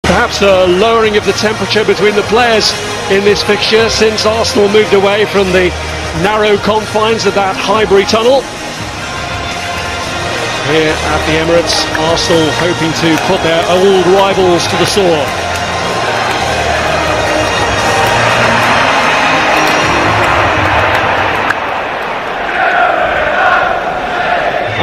Perhaps a lowering of the temperature between the players in this fixture since Arsenal moved away from the narrow confines of that Highbury tunnel. Here at the Emirates, Arsenal hoping to put their old rivals to the sword.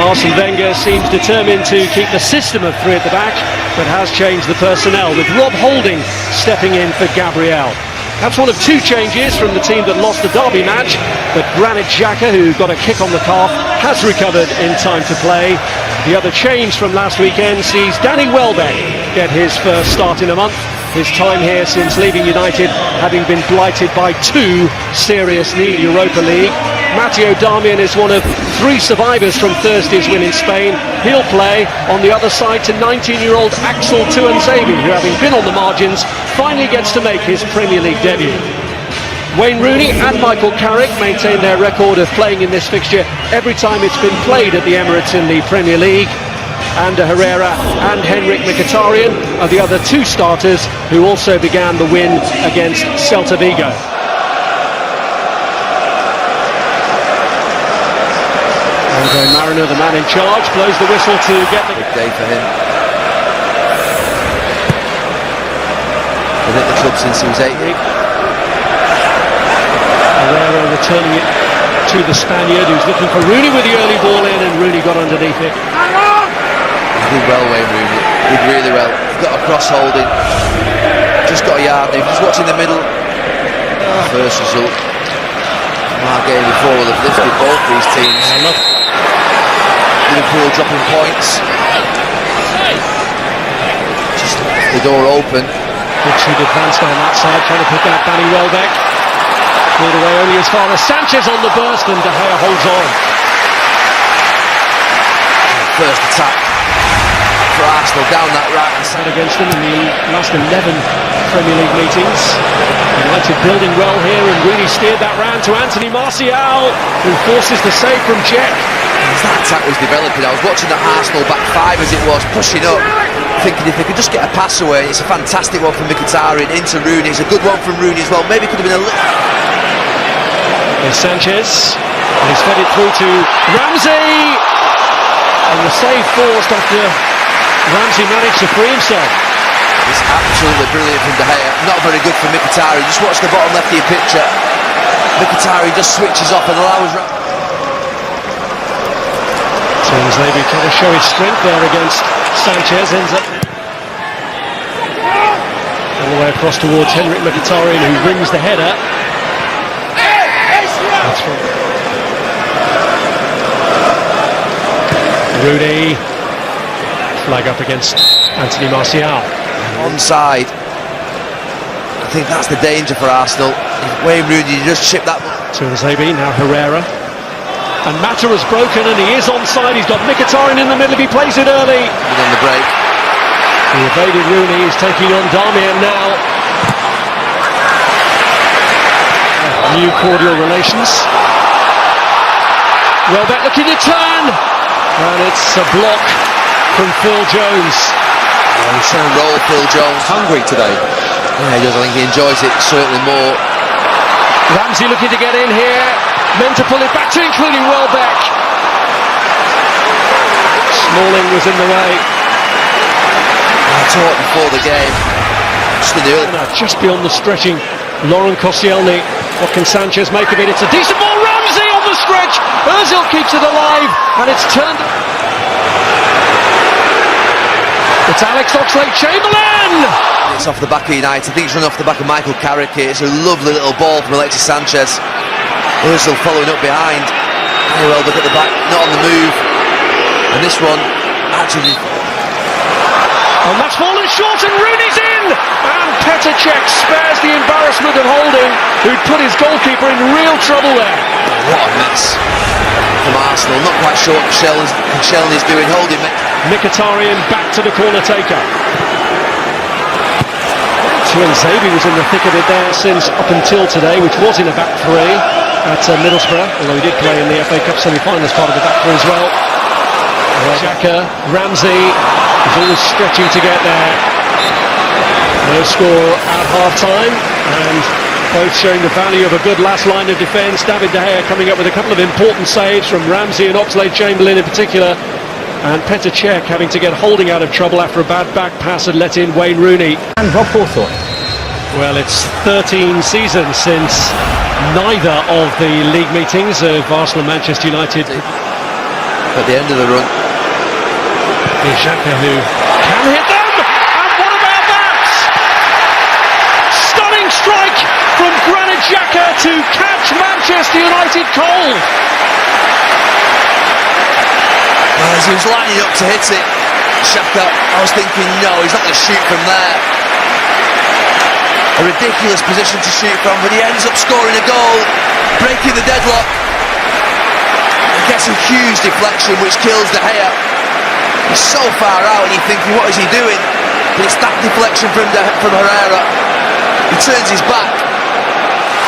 Arsene Wenger seems determined to keep the system of three at the back, but has changed the personnel, with Rob Holding stepping in for Gabriel. That's one of two changes from the team that lost the derby match, but Granit Xhaka, who got a kick on the calf, has recovered in time to play. The other change from last weekend sees Danny Welbeck get his first start in a month, his time here since leaving United having been blighted by two serious knees. Europa League. Matteo Darmian is one of three survivors from Thursday's win in Spain. He'll play on the other side to 19-year-old Axel Tuanzebe, who, having been on the margins, finally gets to make his Premier League debut. Wayne Rooney and Michael Carrick maintain their record of playing in this fixture every time it's been played at the Emirates in the Premier League. Ander Herrera and Henrik Mkhitaryan are the other two starters who also began the win against Celta Vigo. Andre Mariner, the man in charge, blows the whistle to get the... Big day for him. Been at the club since he was 8. Herrera returning it to the Spaniard, who's looking for Rooney with the early ball in, and Rooney got underneath it. He did well, Wayne Rooney. He did really well. He got a cross Holding. Just got a yard. He was watching the middle. First result. Our game before will have lifted both these teams. Liverpool dropping points. Just left the door open. Richard advanced on that side, trying to pick out Danny Welbeck. Pulled away only as far as Sanchez on the burst, and De Gea holds on. First attack for Arsenal down that right side. Against them in the last 11 Premier League meetings. United building well here, and Rooney steered that round to Anthony Martial, who forces the save from Cech. As that attack was developing, I was watching the Arsenal back five as it was, pushing up, thinking if they could just get a pass away. It's a fantastic one from Mkhitaryan into Rooney. It's a good one from Rooney as well. Maybe it could have been a little... There's Sanchez, and he's fed it through to Ramsey, and the save forced after Ramsey managed to free himself. It's absolutely brilliant from De Gea. Not very good for Mkhitaryan. Just watch the bottom left of your picture. Mkhitaryan just switches off and allows... Tuanzebe trying to show his strength there against Sanchez, ends up all the way across towards Henrik Mkhitaryan, who rings the header. That's from Rooney. Flag up against Anthony Martial. Onside. I think that's the danger for Arsenal. If Wayne Rooney just chipped that... Tuanzebe, now Herrera. And Mata has broken, and he is onside. He's got Mkhitaryan in the middle. He plays it early. And on the break. The evaded Rooney is taking on Darmian now. New cordial relations. Welbeck looking to turn, and it's a block from Phil Jones. He's trying to roll Phil Jones. Hungry today. Yeah, he does. I think he enjoys it certainly more. Ramsey looking to get in here. Meant to pull it back to including Welbeck. Smalling was in the way. I talked before the game. Just in the early... Just beyond the stretching, Laurent Koscielny. What can Sanchez make of it? It's a decent ball. Ramsey on the stretch. Ozil keeps it alive, and it's turned. It's Alex Oxlade-Chamberlain. It's off the back of United. I think it's run off the back of Michael Carrick here. It's a lovely little ball from Alexis Sanchez. Ozil following up behind. Very well, look at the back, not on the move. And this one, actually... And that's fallen short, and Rooney's in! And Petr Cech spares the embarrassment of Holding, who'd put his goalkeeper in real trouble there. What a mess from Arsenal. Not quite sure what Koscielny's doing. Holding. Mkhitaryan back to the corner taker. Tuanzebe was in the thick of it there since up until today, which was in a back three at Middlesbrough, although he did play in the FA Cup semi-final as part of the back three as well. Xhaka, Ramsey is always stretching to get there. No score at half-time, and both showing the value of a good last line of defence. David De Gea coming up with a couple of important saves from Ramsey and Oxlade-Chamberlain in particular, and Petr Cech having to get Holding out of trouble after a bad back pass had let in Wayne Rooney. And Rob Hawthorne. Well, it's 13 seasons since neither of the league meetings of Arsenal and Manchester United. At the end of the run. Here's Xhaka who can hit them, and what about that? Stunning strike from Granit Xhaka to catch Manchester United cold. Well, as he was lining up to hit it, Xhaka, I was thinking, no, he's not going to shoot from there. A ridiculous position to shoot from, but he ends up scoring a goal, breaking the deadlock. Gets a huge deflection which kills De Gea. He's so far out and you're thinking, what is he doing? But it's that deflection from Herrera. He turns his back.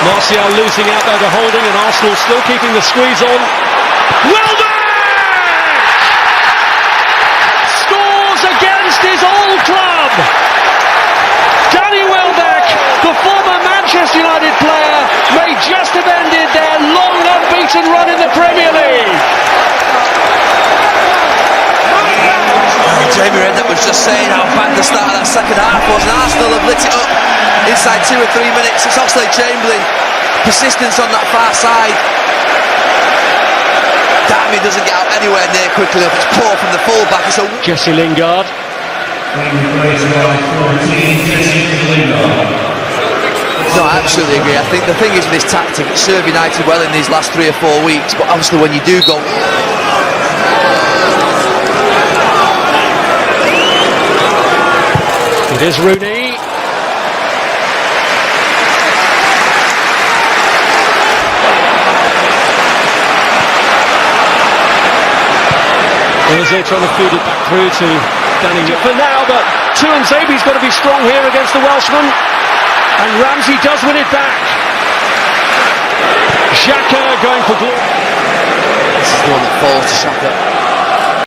Martial losing out there to Holding, and Arsenal still keeping the squeeze on. Welbeck scores against his old club. Danny Welbeck, the former Manchester United player, may just have ended their long unbeaten run in the Premier League. Jamie Redknapp was just saying how bad the start of that second half was, and Arsenal have lit it up inside 2 or 3 minutes. It's Oxlade-Chamberlain, persistence on that far side. Darby doesn't get out anywhere near quickly enough. It's poor from the full-back. It's a Jesse Lingard. No, I absolutely agree. I think the thing is with this tactic, it served United well in these last 3 or 4 weeks, but obviously when you do go... It is Rooney. Ozil trying to feed it back through to Danny for now, but Tuanzebe's got to be strong here against the Welshman, and Ramsey does win it back. Xhaka going for glory. This is the one that falls to Xhaka.